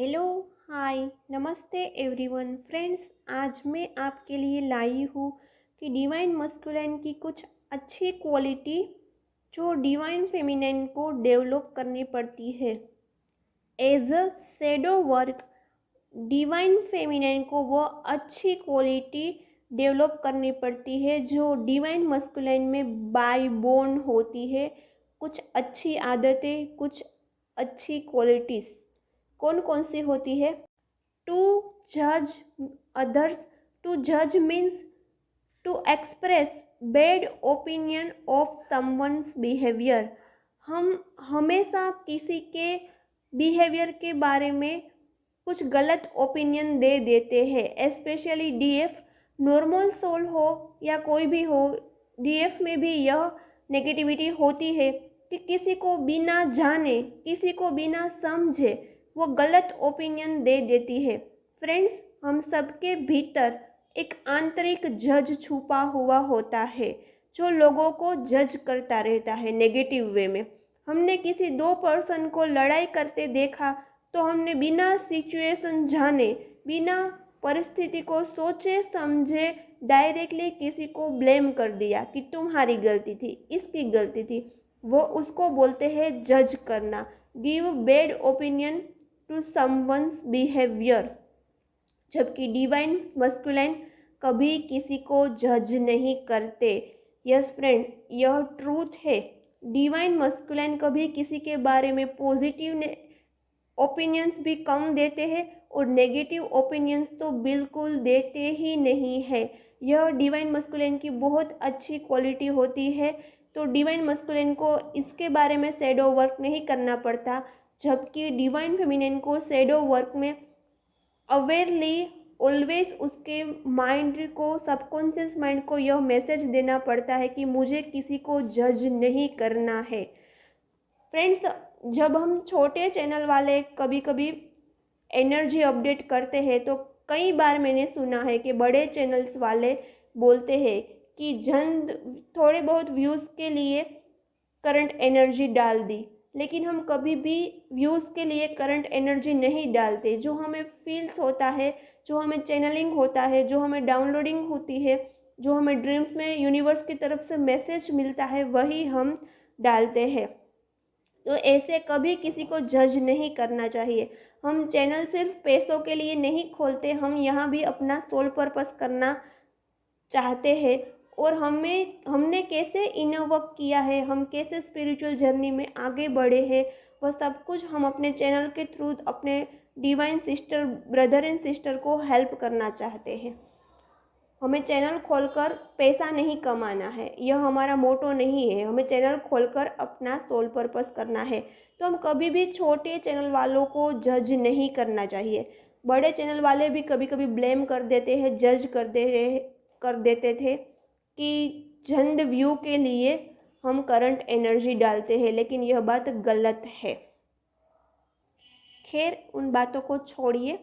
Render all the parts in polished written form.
Hello, हाय, नमस्ते everyone friends. आज मैं आपके लिए लाई हूँ कि डिवाइन मस्कुलिन की कुछ अच्छी क्वालिटी जो डिवाइन फेमिनिन को डेवलप करनी पड़ती है। As a shadow work divine feminine को वो अच्छी क्वालिटी डेवलप करनी पड़ती है जो डिवाइन मस्कुलिन में बाय बोर्न होती है। कुछ अच्छी आदतें, कुछ अच्छी क्वालिटीज़ कौन कौन सी होती है? टू जज अदर्स। टू जज means to express bad opinion of someone's behaviour. हम हमेशा किसी के बिहेवियर के बारे में कुछ गलत ओपिनियन दे देते हैं। स्पेशली डीएफ, नॉर्मल सोल हो या कोई भी हो, डीएफ में भी यह नेगेटिविटी होती है कि किसी को बिना जाने, किसी को बिना समझे वो गलत ओपिनियन दे देती है। फ्रेंड्स, हम सबके भीतर एक आंतरिक जज छुपा हुआ होता है जो लोगों को जज करता रहता है नेगेटिव वे में। हमने किसी दो पर्सन को लड़ाई करते देखा तो हमने बिना सिचुएशन जाने, बिना परिस्थिति को सोचे समझे डायरेक्टली किसी को ब्लेम कर दिया कि तुम्हारी गलती थी, इसकी गलती थी। वो उसको बोलते हैं जज करना, give bad opinion to someone's behaviour. जबकि डिवाइन मस्कुलिन कभी किसी को जज नहीं करते। यस फ्रेंड, यह ट्रूथ है। डिवाइन मस्कुलिन कभी किसी के बारे में पॉजिटिव ओपिनियंस भी कम देते हैं और नेगेटिव ओपिनियंस तो बिल्कुल देते ही नहीं है। यह डिवाइन मस्कुलिन की बहुत अच्छी क्वालिटी होती है। तो डिवाइन मस्कुलिन को इसके बारे में शैडो वर्क नहीं करना पड़ता, जबकि डिवाइन फेमिनिन को शैडो वर्क में अवेयरली ऑलवेज उसके माइंड को, सबकॉन्शियस माइंड को यह मैसेज देना पड़ता है कि मुझे किसी को जज नहीं करना है। फ्रेंड्स, जब हम छोटे चैनल वाले कभी कभी एनर्जी अपडेट करते हैं तो कई बार मैंने सुना है कि बड़े चैनल्स वाले बोलते हैं कि जन थोड़े बहुत व्यूज़ के लिए करंट एनर्जी डाल दी, लेकिन हम कभी भी व्यूज़ के लिए करंट एनर्जी नहीं डालते। जो हमें फील्स होता है, जो हमें चैनलिंग होता है, जो हमें डाउनलोडिंग होती है, जो हमें ड्रीम्स में यूनिवर्स की तरफ से मैसेज मिलता है, वही हम डालते हैं। तो ऐसे कभी किसी को जज नहीं करना चाहिए। हम चैनल सिर्फ पैसों के लिए नहीं खोलते, हम यहाँ भी अपना सोल पर्पस करना चाहते हैं। और हमने कैसे इनर वर्क किया है, हम कैसे स्पिरिचुअल जर्नी में आगे बढ़े हैं, वह सब कुछ हम अपने चैनल के थ्रू अपने divine sister, brother and sister को हेल्प करना चाहते हैं। हमें चैनल खोलकर पैसा नहीं कमाना है, यह हमारा मोटो नहीं है। हमें चैनल खोलकर अपना सोल पर्पस करना है। तो हम कभी भी छोटे चैनल वालों को जज नहीं करना चाहिए। बड़े चैनल वाले भी कभी कभी ब्लेम कर देते हैं, जज कर देते थे कि चंद व्यू के लिए हम करंट एनर्जी डालते हैं, लेकिन यह बात गलत है। खैर, उन बातों को छोड़िए।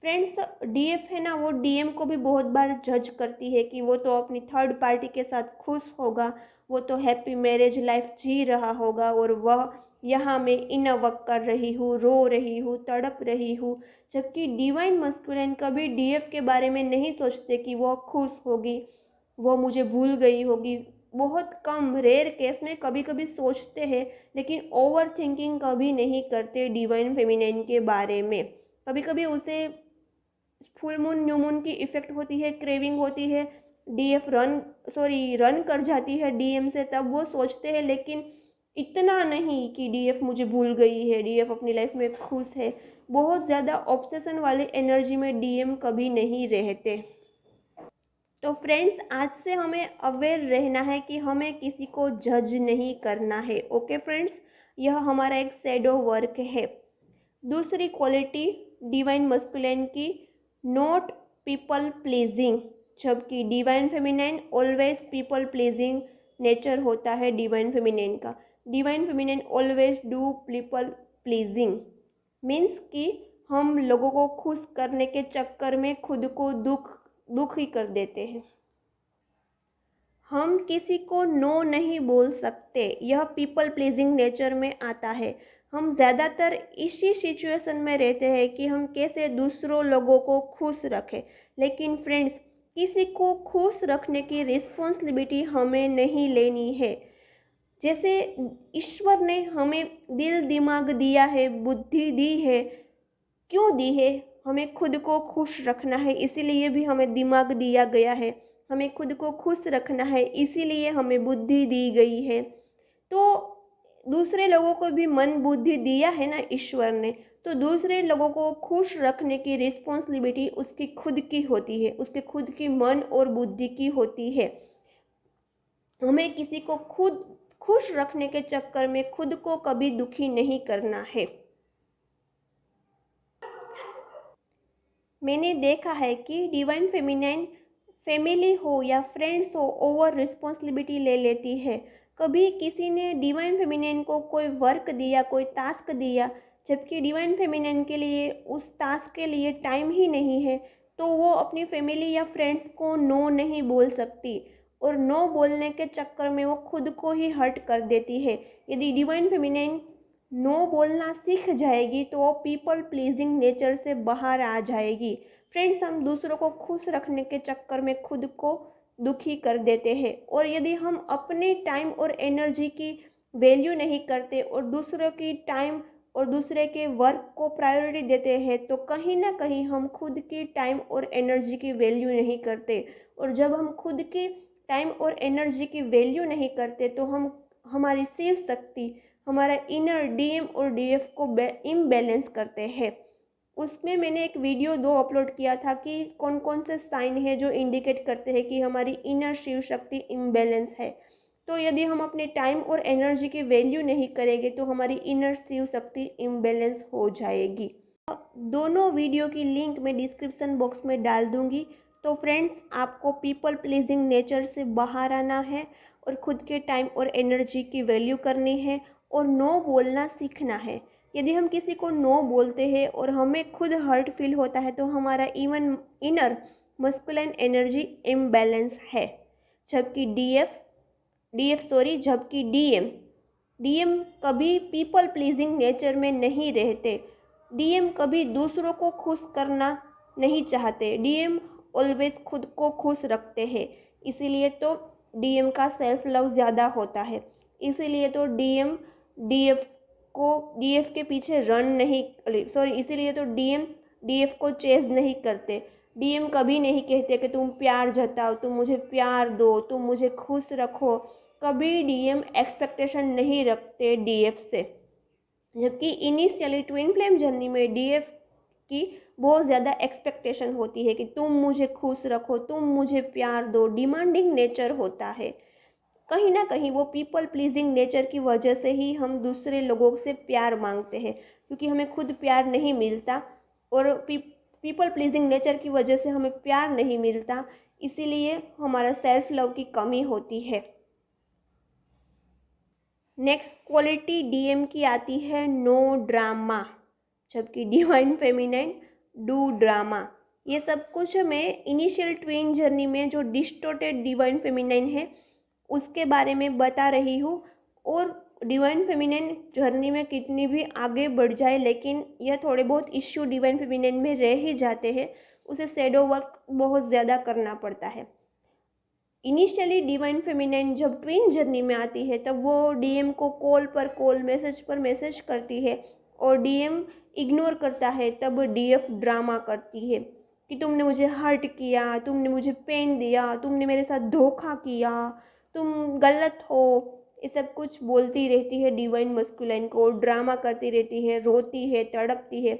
फ्रेंड्स, डीएफ है ना, वो डीएम को भी बहुत बार जज करती है कि वो तो अपनी थर्ड पार्टी के साथ खुश होगा, वो तो हैप्पी मैरिज लाइफ जी रहा होगा और वह यहाँ मैं इनर वर्क कर रही हूँ, रो रही हूँ, तड़प रही हूँ। जबकि डिवाइन मस्कुलिन कभी डीएफ के बारे में नहीं सोचते कि वह खुश होगी, वो मुझे भूल गई होगी। बहुत कम, रेयर केस में कभी कभी सोचते हैं, लेकिन ओवर थिंकिंग कभी नहीं करते डिवाइन फेमिनिन के बारे में। कभी कभी उसे फुल मून, न्यू मून की इफेक्ट होती है, क्रेविंग होती है, डीएफ रन कर जाती है डीएम से, तब वो सोचते हैं, लेकिन इतना नहीं कि डीएफ मुझे भूल गई है, डीएफ अपनी लाइफ में खुश है। बहुत ज़्यादा ऑब्सेशन वाली एनर्जी में डीएम कभी नहीं रहते। तो फ्रेंड्स, आज से हमें अवेयर रहना है कि हमें किसी को जज नहीं करना है। ओके फ्रेंड्स, यह हमारा एक शैडो वर्क है। दूसरी क्वालिटी डिवाइन मस्कुलिन की, नॉट पीपल प्लीजिंग। जबकि divine feminine always people pleasing nature होता है डिवाइन फेमिनिन का। Divine feminine always do people pleasing means कि हम लोगों को खुश करने के चक्कर में खुद को दुखी कर देते हैं। हम किसी को नो नहीं बोल सकते, यह पीपल प्लीजिंग नेचर में आता है। हम ज़्यादातर इसी सिचुएशन में रहते हैं कि हम कैसे दूसरों लोगों को खुश रखें, लेकिन फ्रेंड्स, किसी को खुश रखने की रिस्पॉन्सिबिलिटी हमें नहीं लेनी है। जैसे ईश्वर ने हमें दिल दिमाग दिया है, बुद्धि दी है, क्यों दी है? हमें खुद को खुश रखना है, इसीलिए भी हमें दिमाग दिया गया है। हमें खुद को खुश रखना है, इसीलिए हमें बुद्धि दी गई है। तो दूसरे लोगों को भी मन बुद्धि दिया है ना ईश्वर ने, तो दूसरे लोगों को खुश रखने की रिस्पॉन्सिबिलिटी उसकी खुद की होती है, उसके खुद की मन और बुद्धि की होती है। हमें किसी को खुद खुश रखने के चक्कर में खुद को कभी दुखी नहीं करना है। मैंने देखा है कि डिवाइन फेमिनाइन फैमिली हो या फ्रेंड्स हो, ओवर रिस्पॉन्सिबिलिटी ले लेती है। कभी किसी ने डिवाइन फेमिनाइन को कोई वर्क दिया, कोई टास्क दिया, जबकि डिवाइन फेमिनाइन के लिए उस टास्क के लिए टाइम ही नहीं है, तो वो अपनी फैमिली या फ्रेंड्स को नो नहीं बोल सकती, और नो बोलने के चक्कर में वो खुद को ही हर्ट कर देती है। यदि डिवाइन फेमिनाइन नो बोलना सीख जाएगी तो वो पीपल प्लीजिंग नेचर से बाहर आ जाएगी। फ्रेंड्स, हम दूसरों को खुश रखने के चक्कर में खुद को दुखी कर देते हैं, और यदि हम अपने टाइम और एनर्जी की वैल्यू नहीं करते और दूसरों की टाइम और दूसरे के वर्क को प्रायोरिटी देते हैं, तो कहीं ना कहीं हम खुद की टाइम और एनर्जी की वैल्यू नहीं करते। और जब हम खुद की टाइम और एनर्जी की वैल्यू नहीं करते तो हम हमारी शिव शक्ति, हमारा इनर डीएम और डीएफ को इम्बैलेंस करते हैं। उसमें मैंने एक वीडियो 2 अपलोड किया था कि कौन कौन से साइन है जो इंडिकेट करते हैं कि हमारी इनर शिव शक्ति इम्बैलेंस है। तो यदि हम अपने टाइम और एनर्जी की वैल्यू नहीं करेंगे तो हमारी इनर शिव शक्ति इम्बैलेंस हो जाएगी। दोनों वीडियो की लिंक मैं डिस्क्रिप्शन बॉक्स में डाल दूंगी। तो फ्रेंड्स, आपको पीपल प्लीजिंग नेचर से बाहर आना है और खुद के टाइम और एनर्जी की वैल्यू करनी है और नो बोलना सीखना है। यदि हम किसी को नो बोलते हैं और हमें खुद हर्ट फील होता है तो हमारा इनर मस्कुलिन एनर्जी इम्बैलेंस है। जबकि जबकि डीएम कभी पीपल प्लीजिंग नेचर में नहीं रहते। डीएम कभी दूसरों को खुश करना नहीं चाहते। डीएम ऑलवेज खुद को खुश रखते हैं, इसीलिए तो डीएम का सेल्फ लव ज़्यादा होता है। इसीलिए तो डीएम डीएफ के पीछे रन नहीं, इसीलिए तो डीएम डीएफ को चेज नहीं करते। डीएम कभी नहीं कहते कि तुम प्यार जताओ, तुम मुझे प्यार दो, तुम मुझे खुश रखो। कभी डीएम एक्सपेक्टेशन नहीं रखते डीएफ से। जबकि इनिशियली ट्विन फ्लेम जर्नी में डीएफ की बहुत ज़्यादा एक्सपेक्टेशन होती है कि तुम मुझे खुश रखो, तुम मुझे प्यार दो। डिमांडिंग नेचर होता है। कहीं ना कहीं वो पीपल प्लीजिंग नेचर की वजह से ही हम दूसरे लोगों से प्यार मांगते हैं, क्योंकि हमें खुद प्यार नहीं मिलता, और पीपल प्लीजिंग नेचर की वजह से हमें प्यार नहीं मिलता, इसीलिए हमारा सेल्फ लव की कमी होती है। नेक्स्ट क्वालिटी डीएम की आती है नो ड्रामा, जबकि डिवाइन फेमिनाइन डू ड्रामा। ये सब कुछ मैं इनिशियल ट्विन जर्नी में जो डिस्टोर्टेड डिवाइन फेमिनाइन है उसके बारे में बता रही हूँ। और डिवाइन फेमिनाइन जर्नी में कितनी भी आगे बढ़ जाए, लेकिन यह थोड़े बहुत इश्यू डिवाइन फेमिनाइन में रह ही जाते हैं, उसे शैडो वर्क बहुत ज़्यादा करना पड़ता है। इनिशियली डिवाइन फेमिनाइन जब ट्विन जर्नी में आती है तब वो डीएम को कॉल मैसेज पर मैसेज करती है, और डीएम इग्नोर करता है। तब डीएफ ड्रामा करती है कि तुमने मुझे हर्ट किया, तुमने मुझे पेन दिया, तुमने मेरे साथ धोखा किया, तुम गलत हो। ये सब कुछ बोलती रहती है डिवाइन मस्कुलाइन को, ड्रामा करती रहती है, रोती है, तड़पती है।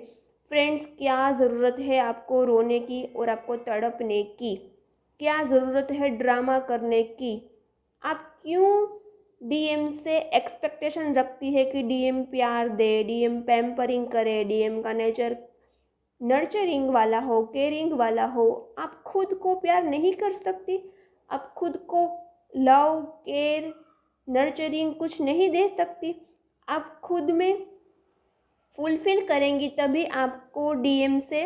फ्रेंड्स, क्या ज़रूरत है आपको रोने की और आपको तड़पने की? क्या ज़रूरत है ड्रामा करने की? आप क्यों डीएम से एक्सपेक्टेशन रखती है कि डीएम प्यार दे, डीएम पैम्परिंग करे, डीएम का नेचर नर्चरिंग वाला हो, केयरिंग वाला हो? आप खुद को प्यार नहीं कर सकती? आप खुद को लव, केयर, नर्चरिंग कुछ नहीं दे सकती? आप खुद में फुलफिल करेंगी तभी आपको डीएम से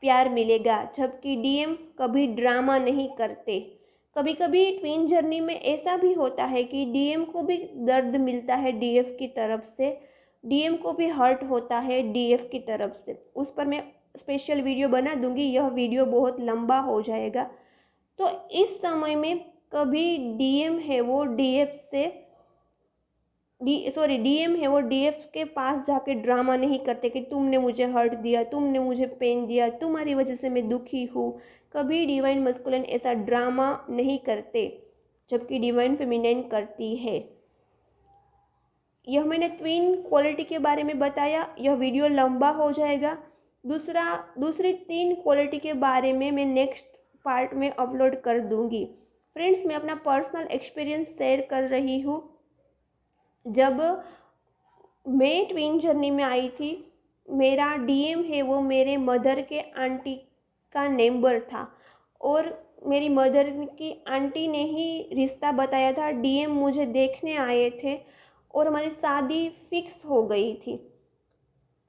प्यार मिलेगा। जबकि डीएम कभी ड्रामा नहीं करते। कभी कभी ट्विन जर्नी में ऐसा भी होता है कि डीएम को भी दर्द मिलता है डीएफ की तरफ से, डीएम को भी हर्ट होता है डीएफ की तरफ से। उस पर मैं स्पेशल वीडियो बना दूंगी, यह वीडियो बहुत लंबा हो जाएगा। तो इस समय में कभी डीएम है वो डीएफ से डीएम है वो डीएफ के पास जाके ड्रामा नहीं करते कि तुमने मुझे हर्ट दिया, तुमने मुझे पेन दिया, तुम्हारी वजह से मैं दुखी हूँ। कभी डिवाइन मस्कुलिन ऐसा ड्रामा नहीं करते, जबकि डिवाइन फेमिनिन करती है। यह मैंने ट्विन क्वालिटी के बारे में बताया, यह वीडियो लंबा हो जाएगा। दूसरी 3 क्वालिटी के बारे में मैं नेक्स्ट पार्ट में अपलोड कर दूंगी। फ्रेंड्स, मैं अपना पर्सनल एक्सपीरियंस शेयर कर रही हूँ। जब मैं ट्विन जर्नी में आई थी, मेरा डीएम है वो मेरे मदर के आंटी का नेबर था, और मेरी मदर की आंटी ने ही रिश्ता बताया था। डीएम मुझे देखने आए थे और हमारी शादी फिक्स हो गई थी।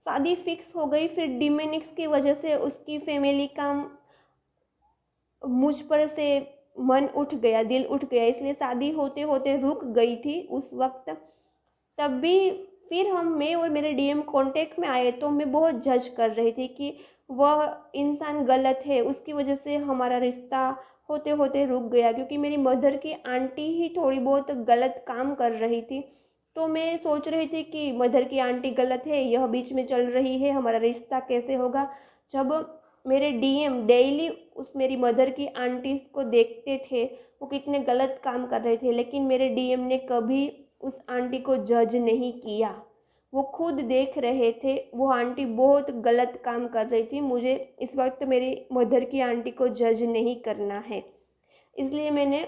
शादी फिक्स हो गई, फिर डिमेनिक्स की वजह से उसकी फैमिली का मुझ पर से मन उठ गया, दिल उठ गया, इसलिए शादी होते होते रुक गई थी उस वक्त। तब भी फिर मैं और मेरे डीएम कांटेक्ट में आए तो मैं बहुत जज कर रही थी कि वह इंसान गलत है, उसकी वजह से हमारा रिश्ता होते होते रुक गया, क्योंकि मेरी मदर की आंटी ही थोड़ी बहुत गलत काम कर रही थी। तो मैं सोच रही थी कि मदर की आंटी गलत है, यह बीच में चल रही है, हमारा रिश्ता कैसे होगा। जब मेरे डीएम डेली उस मेरी मदर की आंटी को देखते थे, वो कितने गलत काम कर रहे थे, लेकिन मेरे डीएम ने कभी उस आंटी को जज नहीं किया। वो खुद देख रहे थे वो आंटी बहुत गलत काम कर रही थी। मुझे इस वक्त मेरी मदर की आंटी को जज नहीं करना है, इसलिए मैंने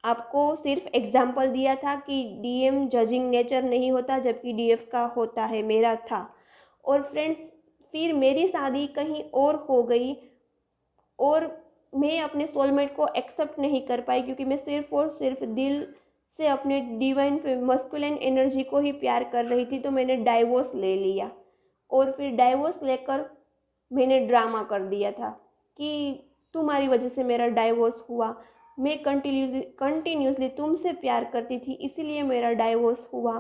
आपको सिर्फ एग्जाम्पल दिया था कि डीएम जजिंग नेचर नहीं होता, जबकि डीएफ का होता है, मेरा था। और फ्रेंड्स, फिर मेरी शादी कहीं और हो गई और मैं अपने सोलमेट को एक्सेप्ट नहीं कर पाई, क्योंकि मैं सिर्फ और सिर्फ दिल से अपने डिवाइन मस्कुलिन एनर्जी को ही प्यार कर रही थी। तो मैंने डाइवोर्स ले लिया, और फिर डाइवोर्स लेकर मैंने ड्रामा कर दिया था कि तुम्हारी वजह से मेरा डाइवोर्स हुआ, मैं कंटिन्यूसली तुमसे प्यार करती थी, इसीलिए मेरा डाइवोर्स हुआ,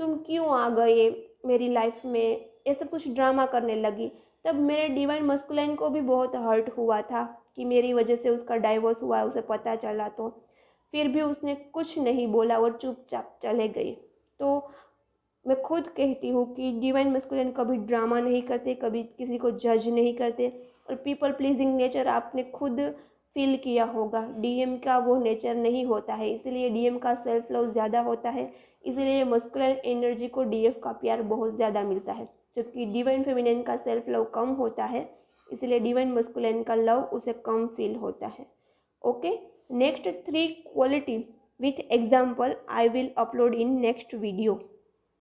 तुम क्यों आ गए मेरी लाइफ में, ऐसा कुछ ड्रामा करने लगी। तब मेरे डिवाइन मस्कुलाइन को भी बहुत हर्ट हुआ था कि मेरी वजह से उसका डाइवोर्स हुआ, उसे पता चला। तो फिर भी उसने कुछ नहीं बोला और चुपचाप चले गई। तो मैं खुद कहती हूँ कि डिवाइन मस्कुलिन कभी ड्रामा नहीं करते, कभी किसी को जज नहीं करते, और पीपल प्लीजिंग नेचर आपने खुद फील किया होगा, डीएम का वो नेचर नहीं होता है, इसलिए डीएम का सेल्फ लव ज़्यादा होता है, इसीलिए मस्कुलिन एनर्जी को डीएफ का प्यार बहुत ज़्यादा मिलता है, जबकि डिवाइन फेमिनिन का सेल्फ लव कम होता है, इसलिए डिवाइन मस्कुलिन का लव उसे कम फील होता है। Okay, next 3 quality with example I will upload in next video.